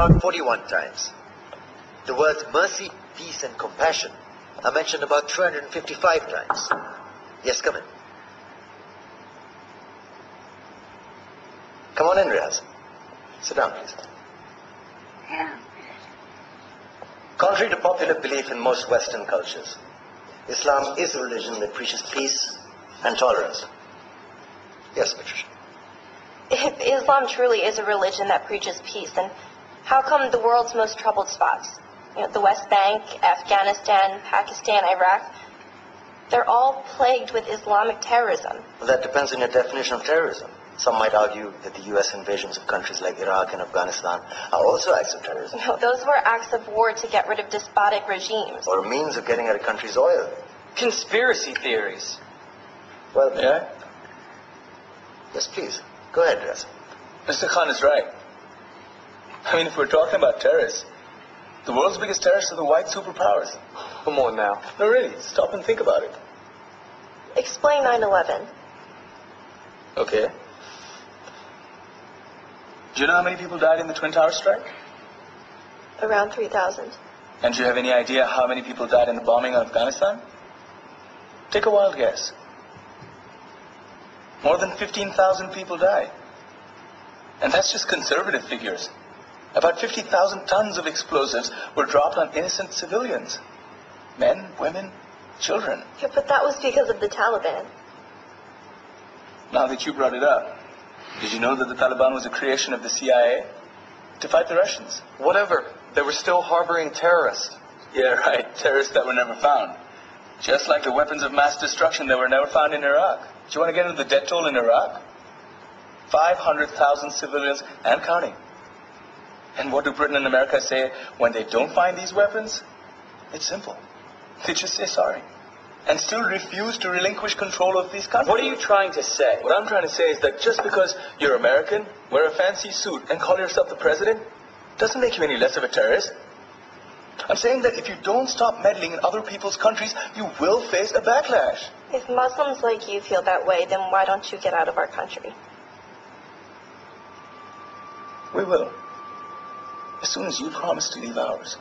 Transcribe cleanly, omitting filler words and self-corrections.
about 41 times. The words mercy, peace, and compassion are mentioned about 355 times. Yes, come in. Come on in, Riaz. Sit down, please. Yeah. Contrary to popular belief in most Western cultures, Islam is a religion that preaches peace and tolerance. Yes, Patricia. If Islam truly is a religion that preaches peace, then how come the world's most troubled spots, the West Bank, Afghanistan, Pakistan, Iraq, they're all plagued with Islamic terrorism? Well, that depends on your definition of terrorism. Some might argue that the U.S. invasions of countries like Iraq and Afghanistan are also acts of terrorism. No, those were acts of war to get rid of despotic regimes. Or a means of getting at a country's oil. Conspiracy theories. Well, Yeah? Yes, please. Go ahead, Riaz. Mr. Khan is right. I mean, if we're talking about terrorists, the world's biggest terrorists are the white superpowers. Come on now. No, really, stop and think about it. Explain 9/11. Okay. Do you know how many people died in the Twin Towers strike? Around 3,000. And do you have any idea how many people died in the bombing of Afghanistan? Take a wild guess. More than 15,000 people died. And that's just conservative figures. About 50,000 tons of explosives were dropped on innocent civilians. Men, women, children. Yeah, but that was because of the Taliban. Now that you brought it up, did you know that the Taliban was a creation of the CIA to fight the Russians? Whatever. They were still harboring terrorists. Yeah, right. Terrorists that were never found. Just like the weapons of mass destruction that were never found in Iraq. Do you want to get into the death toll in Iraq? 500,000 civilians and counting. And what do Britain and America say when they don't find these weapons? It's simple. They just say sorry. And still refuse to relinquish control of these countries. What are you trying to say? What I'm trying to say is that just because you're American, wear a fancy suit, and call yourself the president, doesn't make you any less of a terrorist. I'm saying that if you don't stop meddling in other people's countries, you will face a backlash. If Muslims like you feel that way, then why don't you get out of our country? We will. As soon as you promise to leave ours.